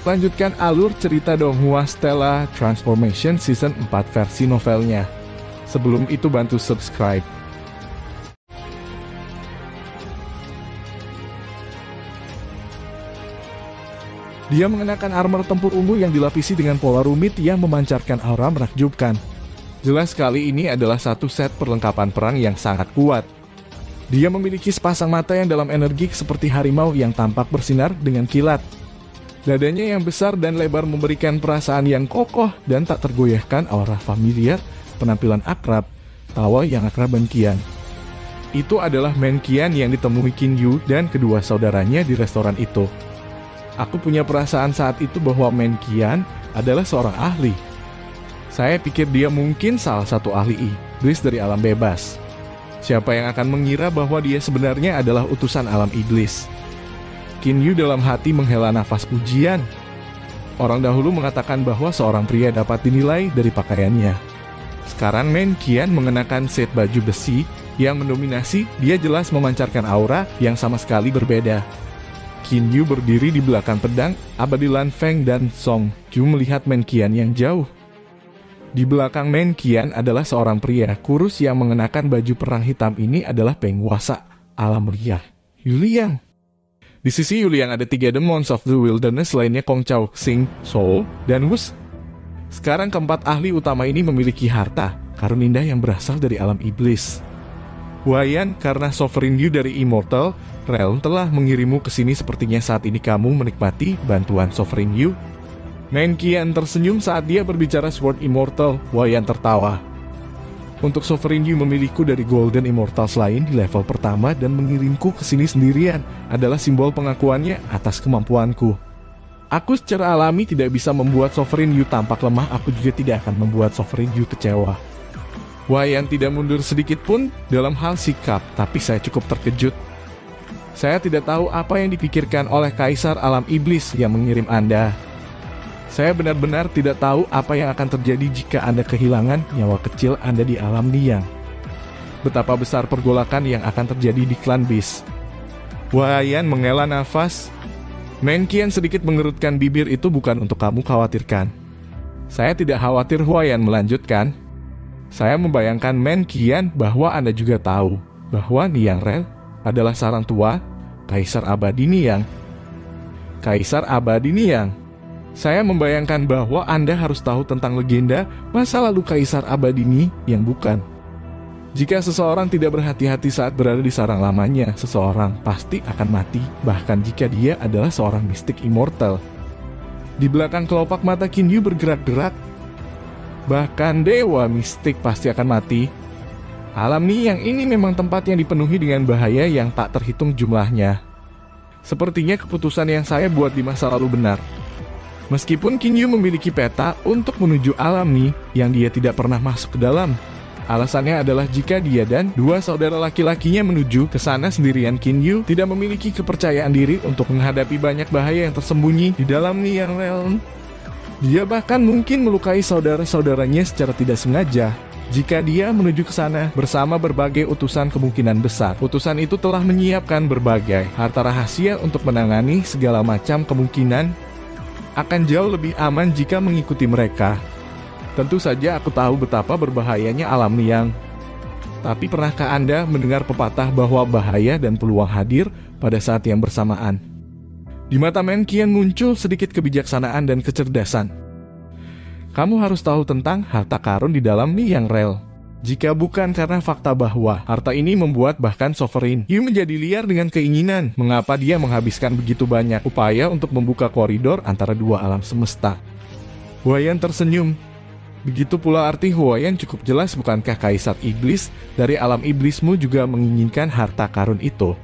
Lanjutkan alur cerita Donghua Stella Transformation Season 4 versi novelnya. Sebelum itu bantu subscribe. Dia mengenakan armor tempur ungu yang dilapisi dengan pola rumit yang memancarkan aura menakjubkan. Jelas sekali ini adalah satu set perlengkapan perang yang sangat kuat. Dia memiliki sepasang mata yang dalam energi seperti harimau yang tampak bersinar dengan kilat. Dadanya yang besar dan lebar memberikan perasaan yang kokoh dan tak tergoyahkan aura familiar, penampilan akrab, tawa yang akrab Menqian. Itu adalah Menqian yang ditemui Qin Yu dan kedua saudaranya di restoran itu. Aku punya perasaan saat itu bahwa Menqian adalah seorang ahli. Saya pikir dia mungkin salah satu ahli iblis dari alam bebas. Siapa yang akan mengira bahwa dia sebenarnya adalah utusan alam iblis? Qin Yu dalam hati menghela nafas pujian. Orang dahulu mengatakan bahwa seorang pria dapat dinilai dari pakaiannya. Sekarang Menqian mengenakan set baju besi yang mendominasi, dia jelas memancarkan aura yang sama sekali berbeda. Qin Yu berdiri di belakang pedang, Abadi Lan Feng dan Song Ju melihat Menqian yang jauh. Di belakang Menqian adalah seorang pria kurus yang mengenakan baju perang hitam. Ini adalah penguasa alam liar, Yuliang. Di sisi Yuliang ada 3 Demons of the Wilderness lainnya, Kong Chao, Xing, Soul, dan Wus. Sekarang keempat ahli utama ini memiliki harta karun indah yang berasal dari alam iblis. Huaiyan, karena Sovereign Yu dari Immortal Realm telah mengirimmu ke sini, sepertinya saat ini kamu menikmati bantuan Sovereign Yu. Menqian tersenyum saat dia berbicara Sword Immortal. Huaiyan tertawa. Untuk Sovereign Yu memilikiku dari Golden Immortals lain di level pertama dan mengirimku ke sini sendirian adalah simbol pengakuannya atas kemampuanku. Aku secara alami tidak bisa membuat Sovereign Yu tampak lemah, aku juga tidak akan membuat Sovereign Yu kecewa. Huaiyan tidak mundur sedikit pun dalam hal sikap, tapi saya cukup terkejut. Saya tidak tahu apa yang dipikirkan oleh Kaisar Alam Iblis yang mengirim Anda. Saya benar-benar tidak tahu apa yang akan terjadi jika Anda kehilangan nyawa kecil Anda di alam liang. Betapa besar pergolakan yang akan terjadi di klan Beast. Huaiyan menghela nafas. Menqian sedikit mengerutkan bibir. Itu bukan untuk kamu khawatirkan. Saya tidak khawatir, Huaiyan melanjutkan. Saya membayangkan Menqian bahwa Anda juga tahu bahwa Niang Rel adalah sarang tua Kaisar Abadi Niang. Kaisar Abadi Niang. Saya membayangkan bahwa Anda harus tahu tentang legenda masa lalu Kaisar Abadi ini yang bukan. Jika seseorang tidak berhati-hati saat berada di sarang lamanya, seseorang pasti akan mati, bahkan jika dia adalah seorang mistik immortal. Di belakang kelopak mata Qin Yu bergerak-gerak. Bahkan dewa mistik pasti akan mati. Alam Niang ini memang tempat yang dipenuhi dengan bahaya yang tak terhitung jumlahnya. Sepertinya keputusan yang saya buat di masa lalu benar. Meskipun Qin Yu memiliki peta untuk menuju alam Ni yang dia tidak pernah masuk ke dalam. Alasannya adalah jika dia dan 2 saudara laki-lakinya menuju ke sana sendirian, Qin Yu tidak memiliki kepercayaan diri untuk menghadapi banyak bahaya yang tersembunyi di dalam Niang Realm. Dia bahkan mungkin melukai saudara-saudaranya secara tidak sengaja. Jika dia menuju ke sana bersama berbagai utusan, kemungkinan besar utusan itu telah menyiapkan berbagai harta rahasia untuk menangani segala macam kemungkinan. Akan jauh lebih aman jika mengikuti mereka. Tentu saja aku tahu betapa berbahayanya alam liang. Tapi pernahkah Anda mendengar pepatah bahwa bahaya dan peluang hadir pada saat yang bersamaan? Di mata Menqian muncul sedikit kebijaksanaan dan kecerdasan. Kamu harus tahu tentang harta karun di dalam Niang Rel. Jika bukan karena fakta bahwa harta ini membuat bahkan Sovereign Yu menjadi liar dengan keinginan, mengapa dia menghabiskan begitu banyak upaya untuk membuka koridor antara 2 alam semesta? Huaiyan tersenyum. Begitu pula arti Huaiyan cukup jelas, bukankah Kaisar Iblis dari alam iblismu juga menginginkan harta karun itu?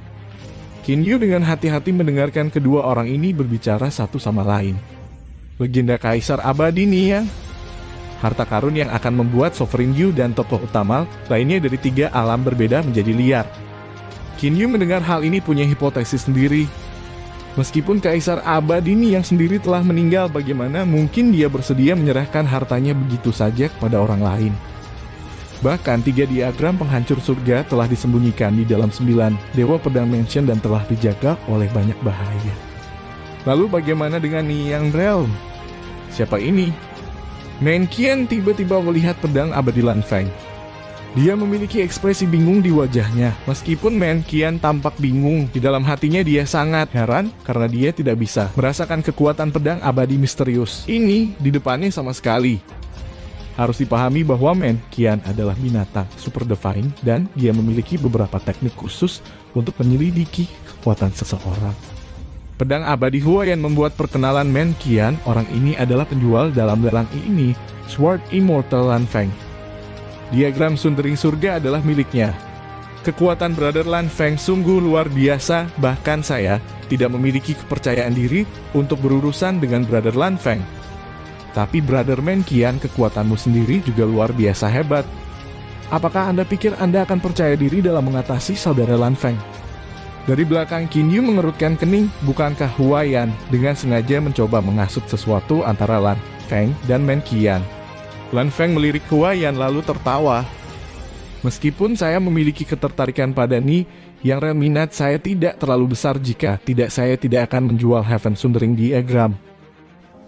Qin Yu dengan hati-hati mendengarkan kedua orang ini berbicara satu sama lain. Legenda Kaisar Abadi Niang. Harta karun yang akan membuat Sovereign Yu dan tokoh utama lainnya dari 3 alam berbeda menjadi liar. Qin Yu mendengar hal ini punya hipotesis sendiri. Meskipun Kaisar Abadi Niang sendiri telah meninggal, bagaimana mungkin dia bersedia menyerahkan hartanya begitu saja kepada orang lain? Bahkan 3 diagram penghancur surga telah disembunyikan di dalam 9 Dewa Pedang Mansion dan telah dijaga oleh banyak bahaya. Lalu bagaimana dengan Niang Realm? Siapa ini? Men Qian tiba-tiba melihat pedang abadi Lan Feng. Dia memiliki ekspresi bingung di wajahnya. Meskipun Men Qian tampak bingung, di dalam hatinya dia sangat heran karena dia tidak bisa merasakan kekuatan pedang abadi misterius ini di depannya sama sekali. Harus dipahami bahwa Men Qian adalah binatang super divine dan dia memiliki beberapa teknik khusus untuk menyelidiki kekuatan seseorang. Pedang abadi Huaiyan membuat perkenalan Men Qian. Orang ini adalah penjual dalam lelang ini, Sword Immortal Lan Feng. Diagram Sundering Surga adalah miliknya. Kekuatan Brother Lan Feng sungguh luar biasa, bahkan saya tidak memiliki kepercayaan diri untuk berurusan dengan Brother Lan Feng. Tapi Brother Men Qian, kekuatanmu sendiri juga luar biasa hebat. Apakah Anda pikir Anda akan percaya diri dalam mengatasi saudara Lan Feng? Dari belakang Qin Yu mengerutkan kening. Bukankah Huaiyan dengan sengaja mencoba menghasut sesuatu antara Lan Feng dan Men Qian? Lan Feng melirik Huaiyan lalu tertawa. Meskipun saya memiliki ketertarikan pada Ni, yang real minat saya tidak terlalu besar jika saya tidak akan menjual Heaven Sundering Diagram.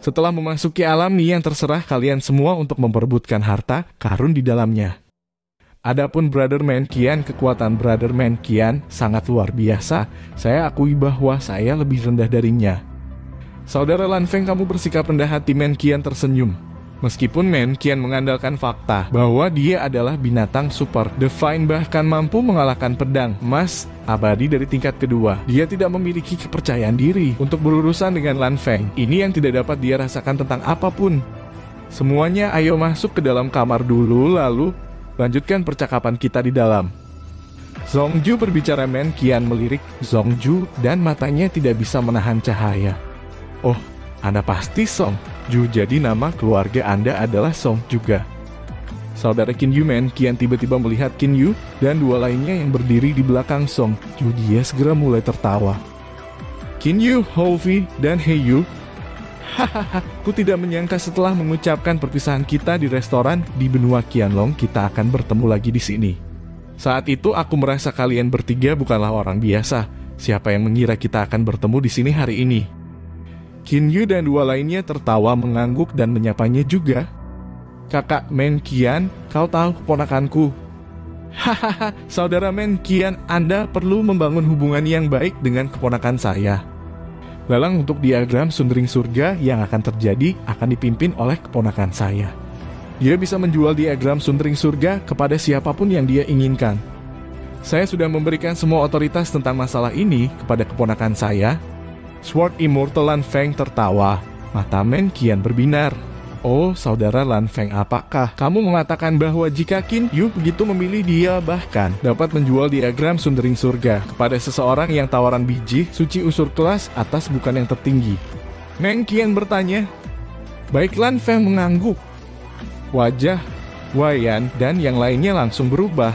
Setelah memasuki alam Ni yang terserah kalian semua untuk memperebutkan harta karun di dalamnya. Adapun Brother Men Qian, kekuatan Brother Men Qian sangat luar biasa. Saya akui bahwa saya lebih rendah darinya. Saudara Lan Feng, kamu bersikap rendah hati. Men Qian tersenyum. Meskipun Men Qian mengandalkan fakta bahwa dia adalah binatang super divine bahkan mampu mengalahkan pedang emas abadi dari tingkat kedua, dia tidak memiliki kepercayaan diri untuk berurusan dengan Lan Feng. Ini yang tidak dapat dia rasakan tentang apapun. Semuanya ayo masuk ke dalam kamar dulu, lalu lanjutkan percakapan kita di dalam. Zhongju berbicara. Men Qian melirik Zhongju dan matanya tidak bisa menahan cahaya. Oh, Anda pasti Zhongju, jadi nama keluarga Anda adalah Song juga. Saudara Qin Yu. Men Qian tiba-tiba melihat Qin Yu dan dua lainnya yang berdiri di belakang Zhongju. Dia segera mulai tertawa. Qin Yu, Houfi, dan He Yu. Hahaha, ku tidak menyangka setelah mengucapkan perpisahan kita di restoran di benua Qianlong, kita akan bertemu lagi di sini. Saat itu aku merasa kalian bertiga bukanlah orang biasa. Siapa yang mengira kita akan bertemu di sini hari ini? Qin Yu dan dua lainnya tertawa mengangguk dan menyapanya juga. Kakak Men Qian, kau tahu keponakanku. Hahaha, saudara Men Qian, Anda perlu membangun hubungan yang baik dengan keponakan saya. Lelang untuk diagram Sundering Surga yang akan terjadi akan dipimpin oleh keponakan saya. Dia bisa menjual diagram Sundering Surga kepada siapapun yang dia inginkan. Saya sudah memberikan semua otoritas tentang masalah ini kepada keponakan saya. Sword Immortal Lan Feng tertawa. Mata Men Qian berbinar. Oh, saudara Lan Feng, apakah kamu mengatakan bahwa jika Qin Yu begitu memilih, dia bahkan dapat menjual diagram Sundering Surga kepada seseorang yang tawaran biji suci unsur kelas atas bukan yang tertinggi? Men Qian bertanya. Baik, Lan Feng mengangguk. Wajah Huaiyan dan yang lainnya langsung berubah.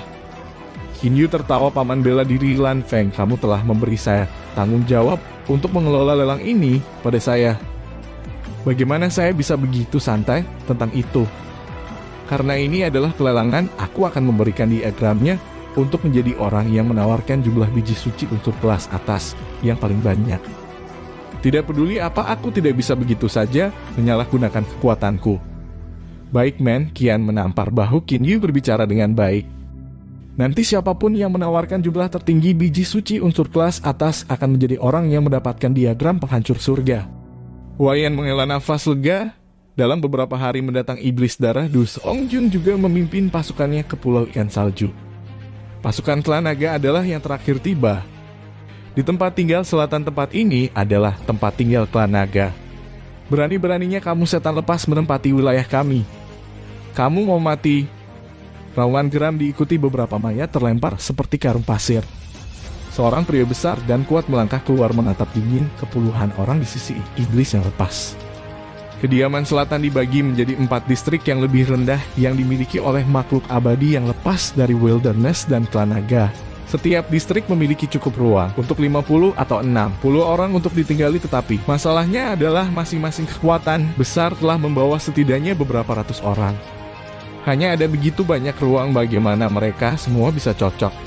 Qin Yu tertawa. Paman bela diri Lan Feng, kamu telah memberi saya tanggung jawab untuk mengelola lelang ini pada saya. Bagaimana saya bisa begitu santai tentang itu? Karena ini adalah pelelangan, aku akan memberikan diagramnya untuk menjadi orang yang menawarkan jumlah biji suci unsur kelas atas yang paling banyak. Tidak peduli apa, aku tidak bisa begitu saja menyalahgunakan kekuatanku. Baik, Men Qian menampar bahu Qin Yu berbicara dengan baik. Nanti siapapun yang menawarkan jumlah tertinggi biji suci unsur kelas atas akan menjadi orang yang mendapatkan diagram penghancur surga. Huaiyan menghela nafas lega. Dalam beberapa hari mendatang iblis darah Du Songjun juga memimpin pasukannya ke Pulau Ikan Salju. Pasukan klan naga adalah yang terakhir tiba. Di tempat tinggal selatan tempat ini adalah tempat tinggal klan naga. Berani-beraninya kamu setan lepas menempati wilayah kami. Kamu mau mati? Raungan geram diikuti beberapa mayat terlempar seperti karung pasir. Seorang pria besar dan kuat melangkah keluar menatap dingin ke puluhan orang di sisi iblis yang lepas. Kediaman selatan dibagi menjadi 4 distrik yang lebih rendah yang dimiliki oleh makhluk abadi yang lepas dari wilderness dan klan naga. Setiap distrik memiliki cukup ruang untuk 50 atau 60 orang untuk ditinggali, tetapi masalahnya adalah masing-masing kekuatan besar telah membawa setidaknya beberapa ratus orang. Hanya ada begitu banyak ruang bagaimana mereka semua bisa cocok.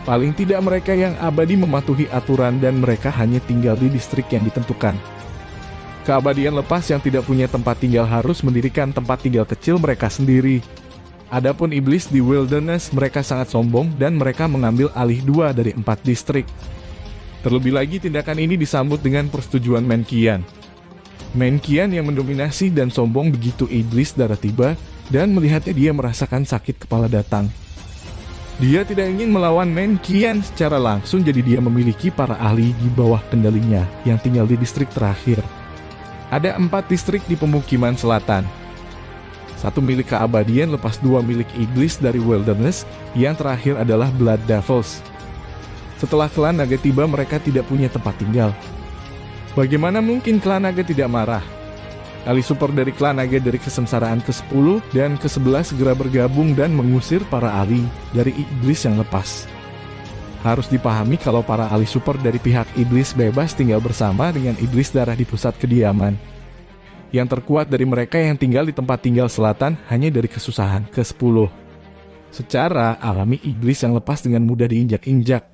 Paling tidak mereka yang abadi mematuhi aturan dan mereka hanya tinggal di distrik yang ditentukan. Keabadian lepas yang tidak punya tempat tinggal harus mendirikan tempat tinggal kecil mereka sendiri. Adapun iblis di wilderness, mereka sangat sombong dan mereka mengambil alih 2 dari 4 distrik. Terlebih lagi tindakan ini disambut dengan persetujuan Menkian. Menkian yang mendominasi dan sombong begitu iblis darah tiba dan melihatnya dia merasakan sakit kepala datang. Dia tidak ingin melawan Menkian secara langsung, jadi dia memiliki para ahli di bawah kendalinya yang tinggal di distrik terakhir. Ada 4 distrik di pemukiman selatan. 1 milik keabadian lepas 2 milik iblis dari wilderness, yang terakhir adalah Blood Devils. Setelah klan naga tiba, mereka tidak punya tempat tinggal. Bagaimana mungkin klan naga tidak marah? Ahli super dari klan naga dari kesengsaraan ke-10 dan ke-11 segera bergabung dan mengusir para ahli dari iblis yang lepas. Harus dipahami kalau para ahli super dari pihak iblis bebas tinggal bersama dengan iblis darah di pusat kediaman. Yang terkuat dari mereka yang tinggal di tempat tinggal selatan hanya dari kesusahan ke-10. Secara alami iblis yang lepas dengan mudah diinjak-injak.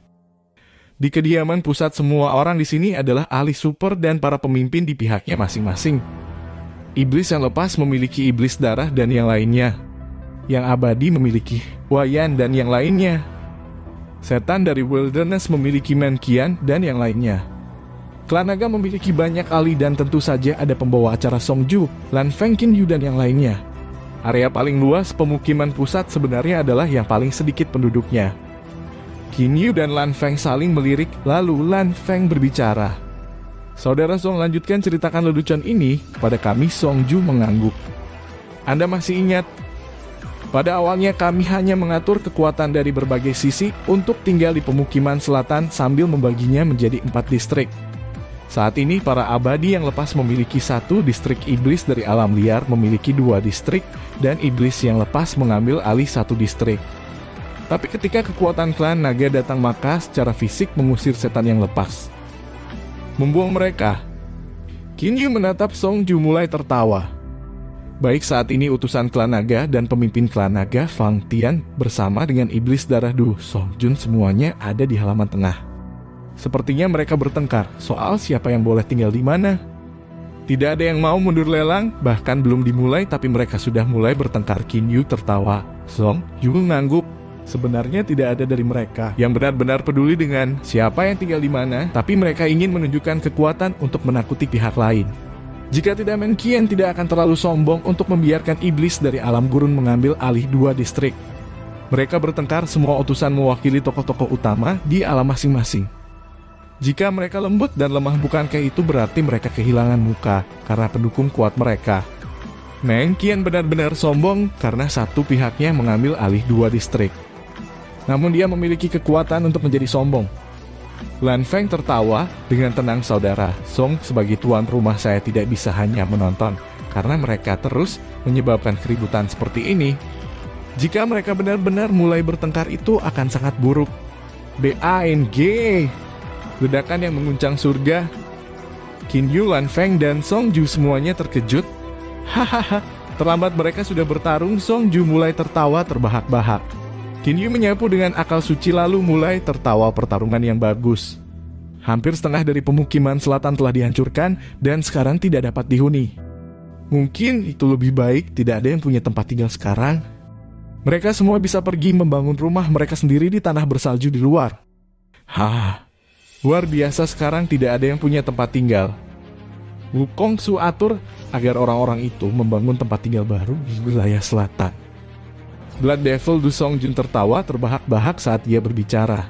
Di kediaman pusat semua orang di sini adalah ahli super dan para pemimpin di pihaknya masing-masing. Iblis yang lepas memiliki iblis darah dan yang lainnya. Yang abadi memiliki Wayan dan yang lainnya. Setan dari wilderness memiliki Menkian dan yang lainnya. Klan naga memiliki banyak ahli dan tentu saja ada pembawa acara Songju, Lan Feng, Qin Yu dan yang lainnya. Area paling luas pemukiman pusat sebenarnya adalah yang paling sedikit penduduknya. Qin Yu dan Lan Feng saling melirik, lalu Lan Feng berbicara. Saudara Song, lanjutkan ceritakan lelucon ini kepada kami. Songju mengangguk. Anda masih ingat? Pada awalnya kami hanya mengatur kekuatan dari berbagai sisi untuk tinggal di pemukiman selatan sambil membaginya menjadi 4 distrik. Saat ini para abadi yang lepas memiliki 1 distrik, iblis dari alam liar memiliki 2 distrik, dan iblis yang lepas mengambil alih 1 distrik. Tapi ketika kekuatan klan naga datang, maka secara fisik mengusir setan yang lepas. Membuang mereka. Qin Yu menatap Songju mulai tertawa. Baik, saat ini utusan klan naga dan pemimpin klan naga Fang Tian bersama dengan iblis darah Du Songjun semuanya ada di halaman tengah. Sepertinya mereka bertengkar soal siapa yang boleh tinggal di mana. Tidak ada yang mau mundur lelang, bahkan belum dimulai tapi mereka sudah mulai bertengkar. Qin Yu tertawa. Songju ngangguk. Sebenarnya tidak ada dari mereka yang benar-benar peduli dengan siapa yang tinggal di mana, tapi mereka ingin menunjukkan kekuatan untuk menakuti pihak lain. Jika tidak, Menkian tidak akan terlalu sombong untuk membiarkan iblis dari alam gurun mengambil alih 2 distrik. Mereka bertengkar, semua utusan mewakili tokoh-tokoh utama di alam masing-masing. Jika mereka lembut dan lemah, bukankah itu berarti mereka kehilangan muka karena pendukung kuat mereka? Menkian benar-benar sombong karena satu pihaknya mengambil alih 2 distrik. Namun dia memiliki kekuatan untuk menjadi sombong. Lan Feng tertawa dengan tenang. Saudara Song, sebagai tuan rumah saya tidak bisa hanya menonton karena mereka terus menyebabkan keributan seperti ini. Jika mereka benar-benar mulai bertengkar, itu akan sangat buruk. BANG, ledakan yang mengguncang surga. Qin Yu, Lan Feng, dan Songju semuanya terkejut. Hahaha, terlambat mereka sudah bertarung. Songju mulai tertawa terbahak-bahak. Qin Yu menyapu dengan akal suci lalu mulai tertawa. Pertarungan yang bagus. Hampir setengah dari pemukiman selatan telah dihancurkan dan sekarang tidak dapat dihuni. Mungkin itu lebih baik, tidak ada yang punya tempat tinggal sekarang. Mereka semua bisa pergi membangun rumah mereka sendiri di tanah bersalju di luar. Luar biasa, sekarang tidak ada yang punya tempat tinggal. Wukong Su atur agar orang-orang itu membangun tempat tinggal baru di wilayah selatan. Blood Devil Du Songjun tertawa terbahak-bahak saat dia berbicara.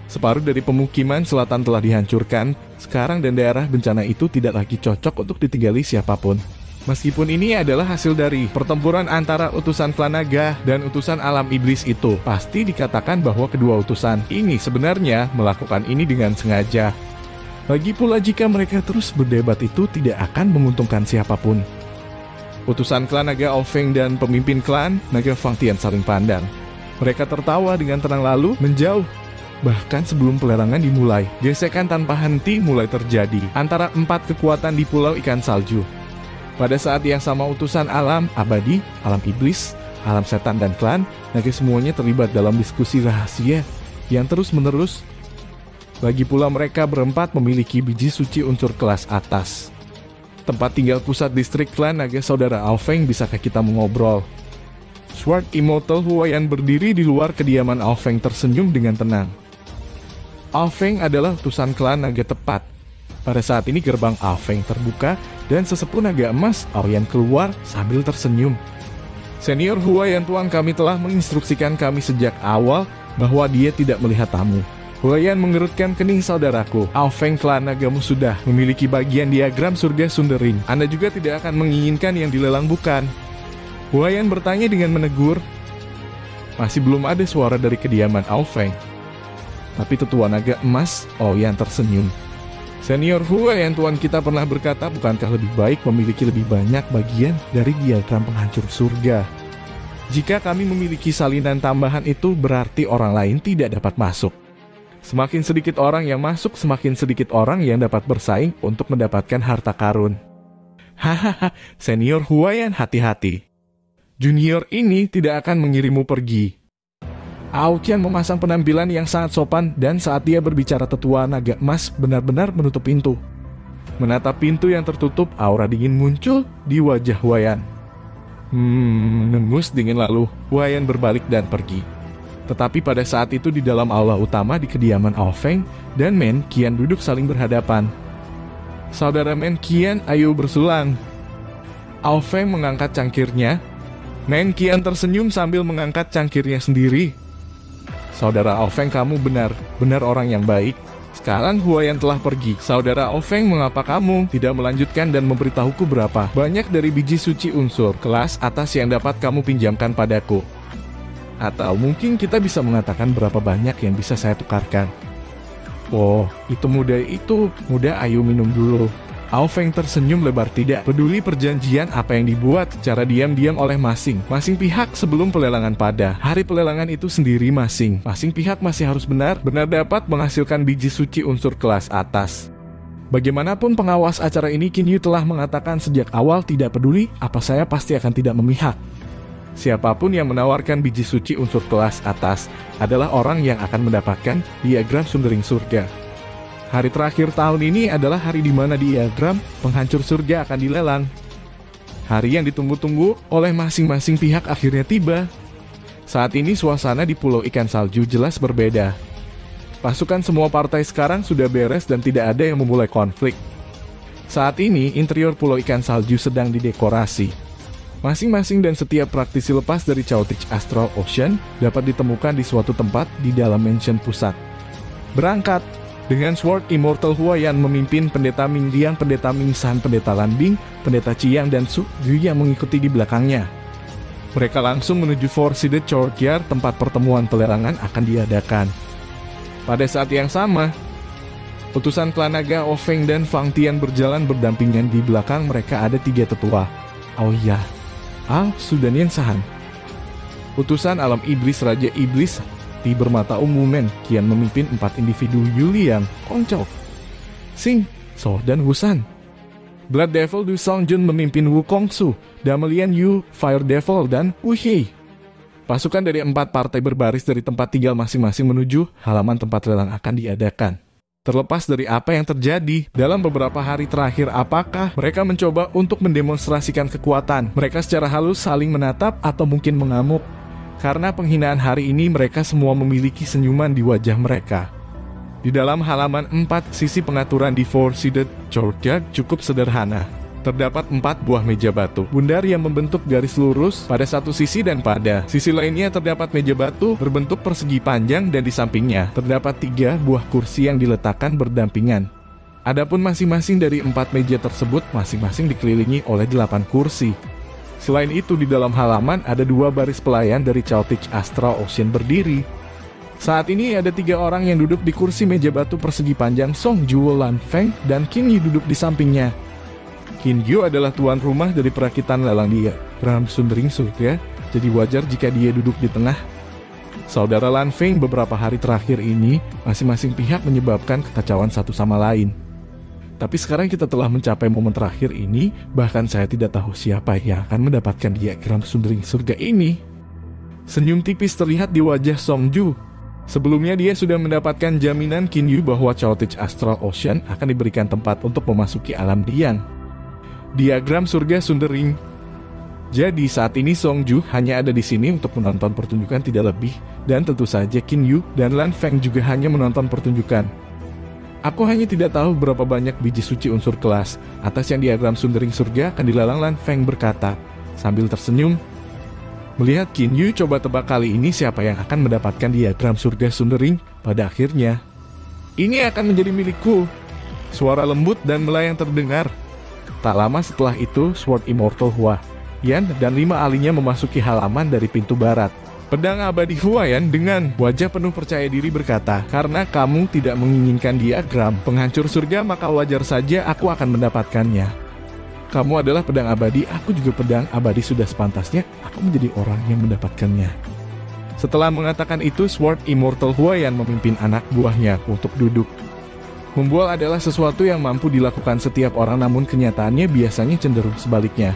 Separuh dari pemukiman selatan telah dihancurkan sekarang dan daerah bencana itu tidak lagi cocok untuk ditinggali siapapun. Meskipun ini adalah hasil dari pertempuran antara utusan klan naga dan utusan alam iblis itu, pasti dikatakan bahwa kedua utusan ini sebenarnya melakukan ini dengan sengaja. Lagi pula jika mereka terus berdebat itu tidak akan menguntungkan siapapun. Utusan klan naga Ofeng dan pemimpin klan naga Fang Tian saling pandang. Mereka tertawa dengan tenang lalu menjauh. Bahkan sebelum pelerangan dimulai, gesekan tanpa henti mulai terjadi antara 4 kekuatan di pulau ikan salju. Pada saat yang sama utusan alam abadi, alam iblis, alam setan dan klan naga semuanya terlibat dalam diskusi rahasia yang terus-menerus. Lagi pula mereka berempat memiliki biji suci unsur kelas atas. tempat tinggal pusat distrik klan naga saudara Aofeng, bisakah kita mengobrol? Sword Immortal Huaiyan berdiri di luar kediaman Aofeng tersenyum dengan tenang. Aofeng adalah utusan klan naga tepat. Pada saat ini gerbang Aofeng terbuka dan sesepuh naga emas Aoyan keluar sambil tersenyum. Senior Huaiyan tuan kami telah menginstruksikan kami sejak awal bahwa dia tidak melihat tamu. Huaiyan mengerutkan kening. Saudaraku, Aofeng klan nagamu sudah memiliki bagian diagram surga Sundering. Anda juga tidak akan menginginkan yang dilelang, bukan? Huaiyan bertanya dengan menegur. Masih belum ada suara dari kediaman Aofeng. Tapi tetua naga emas Aoyan tersenyum. Senior Huaiyan tuan kita pernah berkata, bukankah lebih baik memiliki lebih banyak bagian dari diagram penghancur surga? Jika kami memiliki salinan tambahan itu, berarti orang lain tidak dapat masuk. Semakin sedikit orang yang masuk, semakin sedikit orang yang dapat bersaing untuk mendapatkan harta karun. Hahaha, Senior Huaiyan, hati-hati. Junior ini tidak akan mengirimmu pergi. Aoyan memasang penampilan yang sangat sopan dan saat dia berbicara tetua naga emas benar-benar menutup pintu. Menatap pintu yang tertutup, aura dingin muncul di wajah Huaiyan. Menengus dingin lalu, Huaiyan berbalik dan pergi. Tetapi pada saat itu di dalam aula utama di kediaman Aofeng dan Men Qian duduk saling berhadapan. Saudara Men Qian, ayo bersulang. Aofeng mengangkat cangkirnya. Men Qian tersenyum sambil mengangkat cangkirnya sendiri. Saudara Aofeng, kamu benar orang yang baik. Sekarang Huaiyan telah pergi. Saudara Aofeng, mengapa kamu tidak melanjutkan dan memberitahuku berapa banyak dari biji suci unsur kelas atas yang dapat kamu pinjamkan padaku? Atau mungkin kita bisa mengatakan berapa banyak yang bisa saya tukarkan. Oh, itu mudah, ayo minum dulu. Aofeng tersenyum lebar, tidak peduli perjanjian apa yang dibuat secara diam-diam oleh masing-masing pihak sebelum pelelangan. Pada hari pelelangan itu sendiri, masing-masing pihak masih harus benar-benar dapat menghasilkan biji suci unsur kelas atas. Bagaimanapun pengawas acara ini, Qin Yu telah mengatakan sejak awal, tidak peduli apa saya pasti akan tidak memihak. Siapapun yang menawarkan biji suci unsur kelas atas adalah orang yang akan mendapatkan diagram Sundering Surga. Hari terakhir tahun ini adalah hari di mana diagram penghancur surga akan dilelang. Hari yang ditunggu-tunggu oleh masing-masing pihak akhirnya tiba. Saat ini suasana di Pulau Ikan Salju jelas berbeda. Pasukan semua partai sekarang sudah beres dan tidak ada yang memulai konflik. Saat ini interior Pulau Ikan Salju sedang didekorasi. Masing-masing dan setiap praktisi lepas dari Chaotich Astral Ocean dapat ditemukan di suatu tempat di dalam mansion pusat. Berangkat dengan Sword Immortal Huaiyan memimpin Pendeta Ming Liang, Pendeta Ming San, Pendeta Lan Bing, Pendeta Chiang, dan Su Yu yang mengikuti di belakangnya. Mereka langsung menuju Four Sided Courtyard, tempat pertemuan pelerangan akan diadakan. Pada saat yang sama, utusan klan naga Aofeng dan Fang Tian berjalan berdampingan. Di belakang mereka ada 3 tetua. Aoya, Al Su dan Yang Sahan. Utusan alam iblis Raja Iblis di bermata ungu Men Qian memimpin 4 individu Yuli yang Kongcok, Sing, So, dan Wusan. Blood Devil Du Songjun memimpin Wukong Su, Damelian Yu, Fire Devil, dan Wu Hei. Pasukan dari 4 partai berbaris dari tempat tinggal masing-masing menuju halaman tempat lelang akan diadakan. Terlepas dari apa yang terjadi dalam beberapa hari terakhir, apakah mereka mencoba untuk mendemonstrasikan kekuatan, mereka secara halus saling menatap atau mungkin mengamuk. Karena penghinaan hari ini, mereka semua memiliki senyuman di wajah mereka. Di dalam halaman 4, sisi pengaturan di Four Sided Courtyard cukup sederhana. Terdapat 4 buah meja batu bundar yang membentuk garis lurus pada satu sisi, dan pada sisi lainnya terdapat meja batu berbentuk persegi panjang, dan di sampingnya terdapat 3 buah kursi yang diletakkan berdampingan. Adapun masing-masing dari 4 meja tersebut masing-masing dikelilingi oleh 8 kursi. Selain itu, di dalam halaman ada 2 baris pelayan dari Chaotich Astral Ocean berdiri. Saat ini ada 3 orang yang duduk di kursi meja batu persegi panjang. Song Juo, Lan Feng, dan Qin Yu duduk di sampingnya. Qin Yu adalah tuan rumah dari perakitan lelang diagram Sundering Surga, jadi wajar jika dia duduk di tengah. Saudara Lan Feng, beberapa hari terakhir ini, masing-masing pihak menyebabkan kekacauan satu sama lain. Tapi sekarang kita telah mencapai momen terakhir ini, bahkan saya tidak tahu siapa yang akan mendapatkan diagram Sundering Surga ini. Senyum tipis terlihat di wajah Song Ju. Sebelumnya dia sudah mendapatkan jaminan Qin Yu bahwa Chaotich Astral Ocean akan diberikan tempat untuk memasuki alam Dian. Diagram surga Sundering. Jadi saat ini Songju hanya ada di sini untuk menonton pertunjukan tidak lebih, dan tentu saja Qin Yu dan Lan Feng juga hanya menonton pertunjukan. Aku hanya tidak tahu berapa banyak biji suci unsur kelas atas yang diagram Sundering surga akan dilelang, Lan Feng berkata sambil tersenyum. Melihat Qin Yu coba tebak kali ini siapa yang akan mendapatkan diagram surga Sundering pada akhirnya. Ini akan menjadi milikku. Suara lembut dan melayang terdengar. Tak lama setelah itu, Sword Immortal Hua Yan dan 5 ahlinya memasuki halaman dari pintu barat. Pedang abadi Huayan dengan wajah penuh percaya diri berkata, karena kamu tidak menginginkan diagram penghancur surga, maka wajar saja aku akan mendapatkannya. Kamu adalah pedang abadi, aku juga pedang abadi, sudah sepantasnya aku menjadi orang yang mendapatkannya. Setelah mengatakan itu, Sword Immortal Huayan memimpin anak buahnya untuk duduk. Membual adalah sesuatu yang mampu dilakukan setiap orang, namun kenyataannya biasanya cenderung sebaliknya.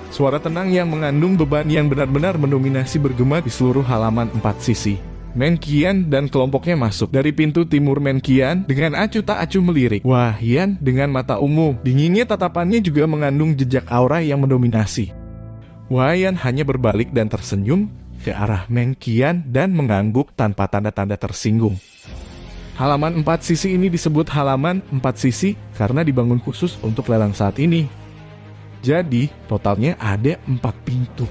Suara tenang yang mengandung beban yang benar-benar mendominasi bergema di seluruh halaman 4 sisi. Menqian dan kelompoknya masuk dari pintu timur. Menqian dengan acuh tak acuh melirik Hua Yan dengan mata ungu. Dinginnya tatapannya juga mengandung jejak aura yang mendominasi. Hua Yan hanya berbalik dan tersenyum ke arah Menqian dan mengangguk tanpa tanda-tanda tersinggung. Halaman 4 sisi ini disebut halaman 4 sisi karena dibangun khusus untuk lelang saat ini. Jadi, totalnya ada 4 pintu,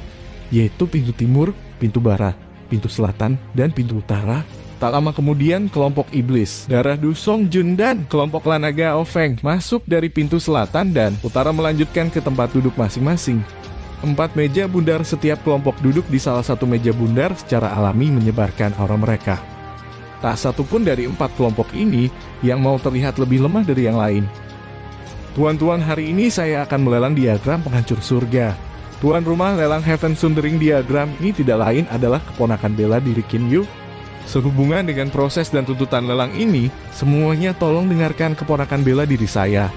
yaitu pintu timur, pintu barat, pintu selatan, dan pintu utara. Tak lama kemudian, kelompok iblis, darah Du Songjun dan kelompok Lanaga Ofeng masuk dari pintu selatan dan utara melanjutkan ke tempat duduk masing-masing. 4 meja bundar, setiap kelompok duduk di salah satu meja bundar secara alami menyebarkan aura mereka. Tak satu pun dari 4 kelompok ini yang mau terlihat lebih lemah dari yang lain. Tuan-tuan, hari ini saya akan melelang diagram penghancur surga. Tuan rumah lelang Heaven Sundering diagram ini tidak lain adalah keponakan bela diri Qin Yu. Sehubungan dengan proses dan tuntutan lelang ini, semuanya tolong dengarkan keponakan bela diri saya.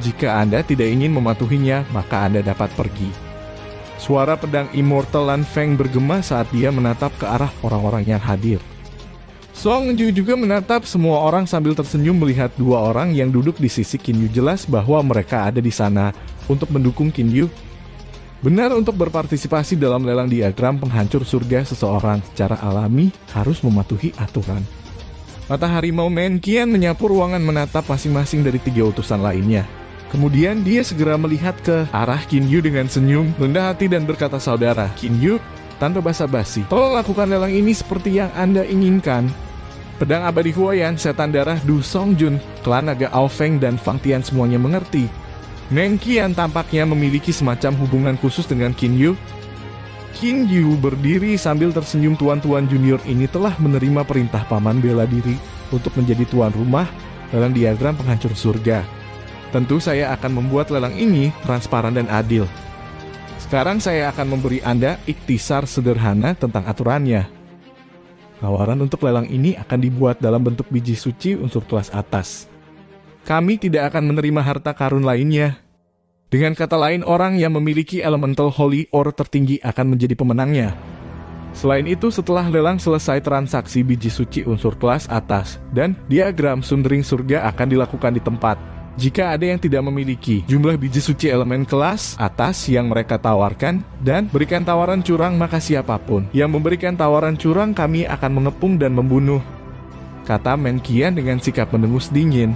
Jika Anda tidak ingin mematuhinya, maka Anda dapat pergi. Suara pedang Immortal Lan Feng bergema saat dia menatap ke arah orang-orang yang hadir. Songju juga menatap semua orang sambil tersenyum melihat 2 orang yang duduk di sisi Qin Yu. Jelas bahwa mereka ada di sana untuk mendukung Qin Yu. Benar, untuk berpartisipasi dalam lelang diagram penghancur surga, seseorang secara alami harus mematuhi aturan. Mata harimau Menqian menyapu ruangan menatap masing-masing dari 3 utusan lainnya. Kemudian dia segera melihat ke arah Qin Yu dengan senyum rendah hati dan berkata, saudara Qin Yu, tanpa basa-basi, tolong lakukan lelang ini seperti yang Anda inginkan. Pedang abadi Huayan, setan darah Du Songjun, klan naga Aofeng dan Fang Tian semuanya mengerti. Menqian tampaknya memiliki semacam hubungan khusus dengan Qin Yu. Qin Yu berdiri sambil tersenyum. Tuan-tuan junior ini telah menerima perintah paman bela diri untuk menjadi tuan rumah lelang diagram penghancur surga. Tentu saya akan membuat lelang ini transparan dan adil. Sekarang saya akan memberi Anda ikhtisar sederhana tentang aturannya. Tawaran untuk lelang ini akan dibuat dalam bentuk biji suci unsur kelas atas. Kami tidak akan menerima harta karun lainnya. Dengan kata lain, orang yang memiliki elemental holy ore tertinggi akan menjadi pemenangnya. Selain itu, setelah lelang selesai, transaksi biji suci unsur kelas atas dan diagram Sundering surga akan dilakukan di tempat. Jika ada yang tidak memiliki jumlah biji suci elemen kelas atas yang mereka tawarkan dan berikan tawaran curang, maka siapapun yang memberikan tawaran curang kami akan mengepung dan membunuh, kata Menqian dengan sikap mendengus dingin.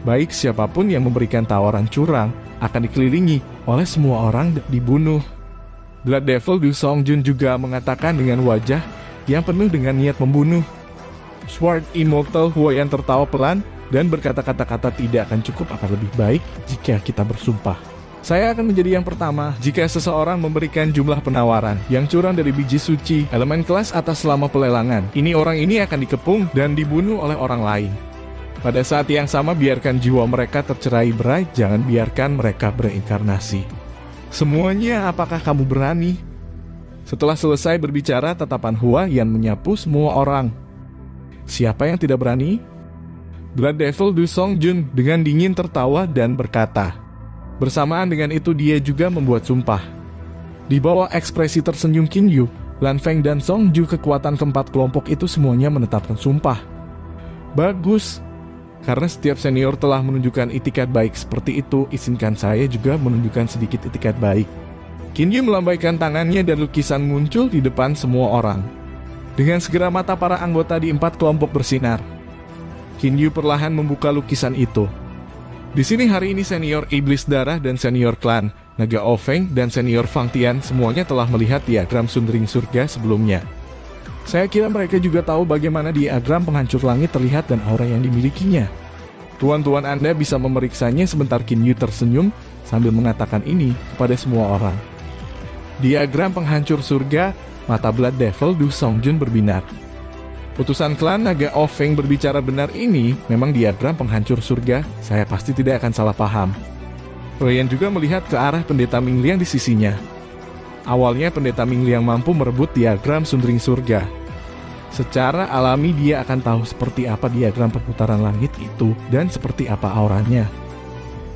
Baik, siapapun yang memberikan tawaran curang akan dikelilingi oleh semua orang dan dibunuh. Blood Devil Du Songjun juga mengatakan dengan wajah yang penuh dengan niat membunuh. Sword Immortal Huayan tertawa pelan dan berkata, kata-kata tidak akan cukup, akan lebih baik jika kita bersumpah. Saya akan menjadi yang pertama jika seseorang memberikan jumlah penawaran yang curang dari biji suci elemen kelas atas selama pelelangan. Orang ini akan dikepung dan dibunuh oleh orang lain. Pada saat yang sama, biarkan jiwa mereka tercerai-berai, jangan biarkan mereka berinkarnasi. Semuanya, apakah kamu berani? Setelah selesai berbicara, tatapan Hua Yan menyapu semua orang. Siapa yang tidak berani? Blood Devil Du Songjun dengan dingin tertawa dan berkata. Bersamaan dengan itu dia juga membuat sumpah. Di bawah ekspresi tersenyum Qin Yu, Lan Feng dan Songju, kekuatan keempat kelompok itu semuanya menetapkan sumpah. Bagus. Karena setiap senior telah menunjukkan itikat baik seperti itu, izinkan saya juga menunjukkan sedikit itikat baik. Kinyu melambaikan tangannya dan lukisan muncul di depan semua orang. Dengan segera mata para anggota di 4 kelompok bersinar. Kinyu perlahan membuka lukisan itu. Di sini hari ini senior Iblis Darah dan senior klan Naga Ofeng dan senior Fang Tian semuanya telah melihat diagram Sundering Surga sebelumnya. Saya kira mereka juga tahu bagaimana diagram penghancur langit terlihat dan aura yang dimilikinya. Tuan-tuan Anda bisa memeriksanya sebentar. Kinyu tersenyum sambil mengatakan ini kepada semua orang. Diagram penghancur surga, mata Blood Devil Du Songjun berbinar. Utusan klan Naga Ofeng berbicara benar, ini memang diagram penghancur surga, saya pasti tidak akan salah paham. Huayan juga melihat ke arah pendeta Ming Liang di sisinya. Awalnya pendeta Ming Liang mampu merebut diagram Sundering Surga. Secara alami dia akan tahu seperti apa diagram perputaran langit itu dan seperti apa auranya.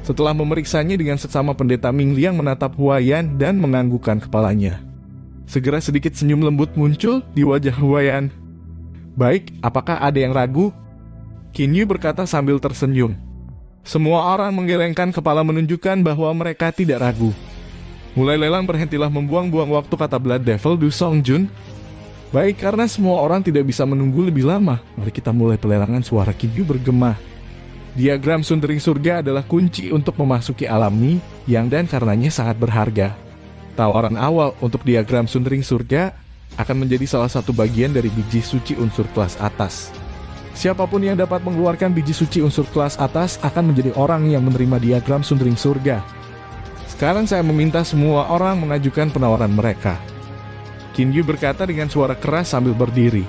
Setelah memeriksanya dengan seksama, pendeta Ming Liang menatap Huayan dan menganggukkan kepalanya. Segera sedikit senyum lembut muncul di wajah Huayan. Baik, apakah ada yang ragu? Kinyu berkata sambil tersenyum. Semua orang menggelengkan kepala menunjukkan bahwa mereka tidak ragu. Mulai lelang berhentilah membuang-buang waktu, kata Blood Devil Du Songjun. Baik, karena semua orang tidak bisa menunggu lebih lama, mari kita mulai pelelangan. Suara Kinyu bergema. Diagram Sundering Surga adalah kunci untuk memasuki alam Mi yang dan karenanya sangat berharga. Tawaran awal untuk diagram Sundering Surga akan menjadi salah satu bagian dari biji suci unsur kelas atas. Siapapun yang dapat mengeluarkan biji suci unsur kelas atas akan menjadi orang yang menerima diagram Sundering Surga. Sekarang saya meminta semua orang mengajukan penawaran mereka. Kinyu berkata dengan suara keras sambil berdiri.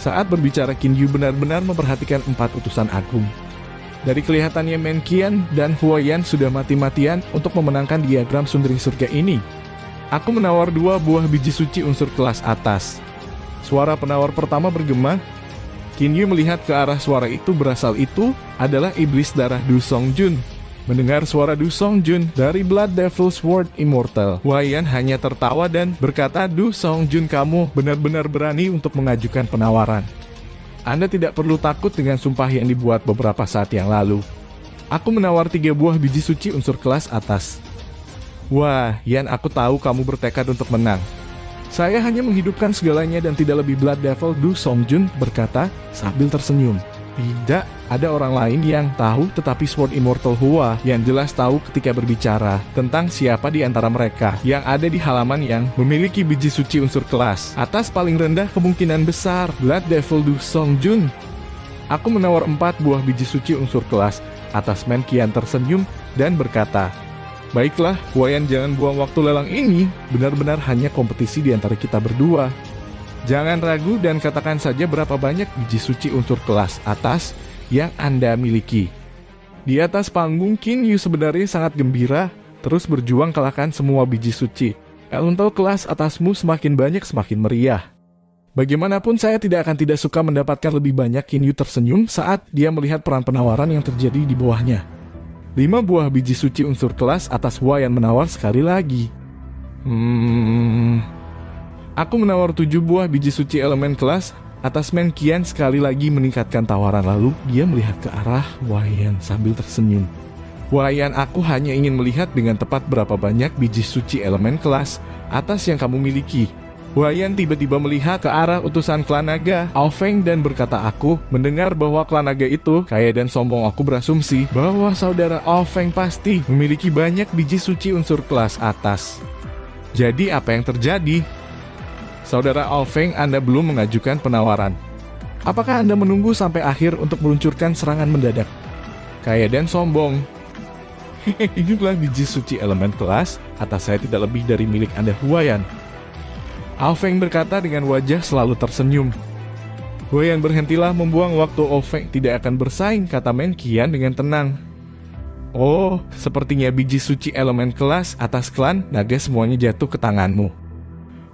Saat berbicara, Kinyu benar-benar memperhatikan 4 utusan agung. Dari kelihatannya Menqian dan Huayan sudah mati-matian untuk memenangkan diagram Sundering Surga ini. Aku menawar 2 buah biji suci unsur kelas atas. Suara penawar pertama bergema. Kinyu melihat ke arah suara itu, berasal itu adalah Iblis Darah Du Songjun. Mendengar suara Du Songjun dari Blood Devil Sword Immortal, Huayan hanya tertawa dan berkata, Du Songjun, kamu benar-benar berani untuk mengajukan penawaran. Anda tidak perlu takut dengan sumpah yang dibuat beberapa saat yang lalu. Aku menawar 3 buah biji suci unsur kelas atas. Wah, Yan, aku tahu kamu bertekad untuk menang. Saya hanya menghidupkan segalanya dan tidak lebih. Blood Devil Du Songjun berkata sambil tersenyum. Tidak, ada orang lain yang tahu, tetapi Sword Immortal Hua yang jelas tahu ketika berbicara tentang siapa di antara mereka yang ada di halaman yang memiliki biji suci unsur kelas atas paling rendah kemungkinan besar. Blood Devil Du Songjun. Aku menawar 4 buah biji suci unsur kelas atas. Menqian tersenyum dan berkata, baiklah, Huayan, jangan buang waktu. Lelang ini benar-benar hanya kompetisi di antara kita berdua. Jangan ragu dan katakan saja berapa banyak biji suci unsur kelas atas yang Anda miliki. Di atas panggung, Kinyu sebenarnya sangat gembira, terus berjuang kalahkan semua biji suci. Untuk kelas atasmu semakin banyak semakin meriah. Bagaimanapun saya tidak suka mendapatkan lebih banyak. Kinyu tersenyum saat dia melihat peran penawaran yang terjadi di bawahnya. 5 buah biji suci unsur kelas atas. Huayan menawar sekali lagi. Aku menawar 7 buah biji suci elemen kelas atas. Menqian sekali lagi meningkatkan tawaran, lalu dia melihat ke arah Huayan sambil tersenyum. Huayan, aku hanya ingin melihat dengan tepat berapa banyak biji suci elemen kelas atas yang kamu miliki. Huayan tiba-tiba melihat ke arah utusan klan naga Ofeng dan berkata, aku mendengar bahwa klan naga itu kaya dan sombong. Aku berasumsi bahwa saudara Ofeng pasti memiliki banyak biji suci unsur kelas atas. Jadi apa yang terjadi? Saudara Ofeng, Anda belum mengajukan penawaran. Apakah Anda menunggu sampai akhir untuk meluncurkan serangan mendadak? Kaya dan sombong. Inilah biji suci elemen kelas atas. Saya tidak lebih dari milik Anda, Huayan. Ofeng berkata dengan wajah selalu tersenyum. Huayan, berhentilah membuang waktu. Ofeng tidak akan bersaing, kata Menqian dengan tenang. Oh, sepertinya biji suci elemen kelas atas klan naga semuanya jatuh ke tanganmu.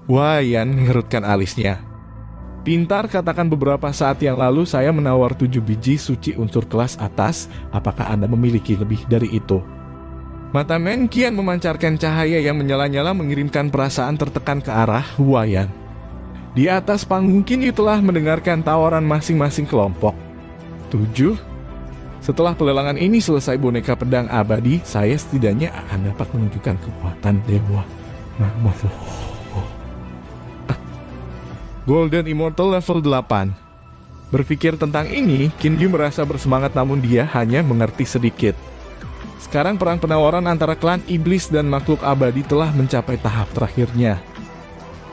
Huayan mengerutkan alisnya. Pintar, katakan beberapa saat yang lalu saya menawar 7 biji suci unsur kelas atas. Apakah Anda memiliki lebih dari itu? Mata Menqian memancarkan cahaya yang menyala-nyala mengirimkan perasaan tertekan ke arah Huayan. Di atas panggung, Kinyu telah mendengarkan tawaran masing-masing kelompok. 7, Setelah pelelangan ini selesai boneka pedang abadi, saya setidaknya akan dapat menunjukkan kekuatan dewa. Golden Immortal level 8. Berpikir tentang ini, Qin Yu merasa bersemangat namun dia hanya mengerti sedikit. Sekarang perang penawaran antara klan iblis dan makhluk abadi telah mencapai tahap terakhirnya.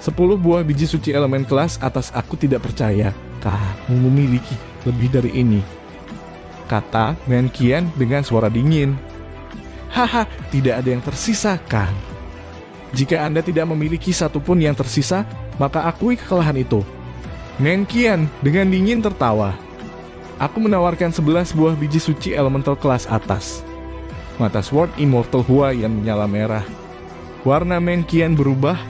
10 buah biji suci elemen kelas atas aku tidak percaya. Kamu memiliki lebih dari ini, kata Men Qian dengan suara dingin. Haha, tidak ada yang tersisa kan? Jika Anda tidak memiliki satupun yang tersisa, maka akui kekalahan itu. Men Qian dengan dingin tertawa. Aku menawarkan 11 buah biji suci elemental kelas atas. Mata Sword Immortal Huaiyan menyala merah. Warna Men Qian berubah.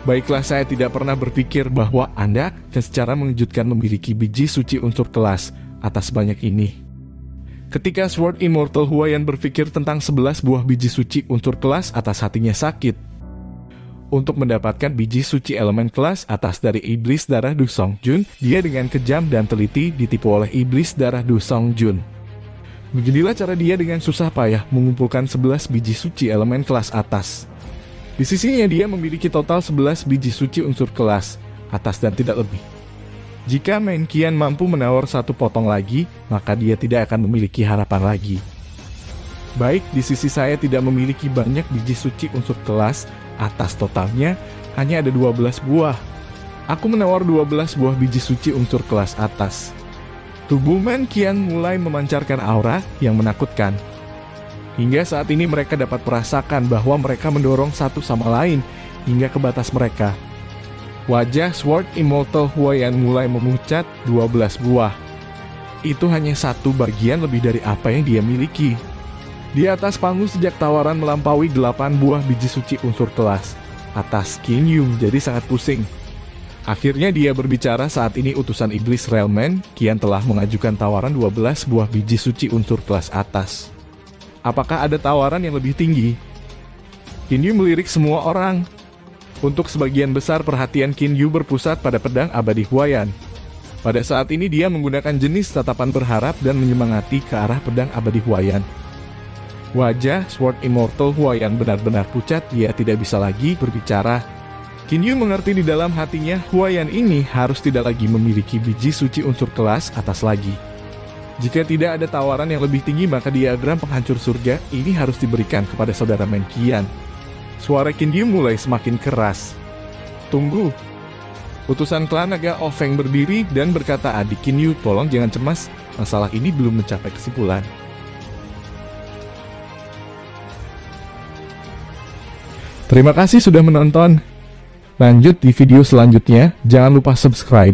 Baiklah, saya tidak pernah berpikir bahwa Anda akan secara mengejutkan memiliki biji suci unsur kelas atas banyak ini. Ketika Sword Immortal Huaiyan berpikir tentang 11 buah biji suci unsur kelas atas, hatinya sakit. Untuk mendapatkan biji suci elemen kelas atas dari iblis darah Du Songjun, dia dengan kejam dan teliti ditipu oleh iblis darah Du Songjun. Beginilah cara dia dengan susah payah mengumpulkan 11 biji suci elemen kelas atas. Di sisinya dia memiliki total 11 biji suci unsur kelas atas dan tidak lebih. Jika Men Qian mampu menawar satu potong lagi, maka dia tidak akan memiliki harapan lagi. Baik, di sisi saya tidak memiliki banyak biji suci unsur kelas atas, totalnya hanya ada 12 buah. Aku menawar 12 buah biji suci unsur kelas atas. Tubuh Men Qian mulai memancarkan aura yang menakutkan. Hingga saat ini mereka dapat merasakan bahwa mereka mendorong satu sama lain hingga ke batas mereka. Wajah Sword Immortal Huaiyan mulai memucat 12 buah. Itu hanya satu bagian lebih dari apa yang dia miliki. Di atas panggung sejak tawaran melampaui 8 buah biji suci unsur kelas atas, Qin Yu jadi sangat pusing. Akhirnya dia berbicara. Saat ini utusan iblis Realman Qian telah mengajukan tawaran 12 buah biji suci unsur kelas atas. Apakah ada tawaran yang lebih tinggi? Qin Yu melirik semua orang. Untuk sebagian besar perhatian Qin Yu berpusat pada pedang abadi Huaiyan. Pada saat ini dia menggunakan jenis tatapan berharap dan menyemangati ke arah pedang abadi Huaiyan. Wajah Sword Immortal Huaiyan benar-benar pucat, dia tidak bisa lagi berbicara. Qin Yu mengerti di dalam hatinya Huaiyan ini harus tidak lagi memiliki biji suci unsur kelas atas lagi. Jika tidak ada tawaran yang lebih tinggi, maka diagram penghancur surga ini harus diberikan kepada saudara Men Qian. Suara Qin Yu mulai semakin keras. Tunggu. Utusan klan naga Ofeng berdiri dan berkata, adik Qin Yu, tolong jangan cemas, masalah ini belum mencapai kesimpulan. Terima kasih sudah menonton. Lanjut di video selanjutnya, jangan lupa subscribe.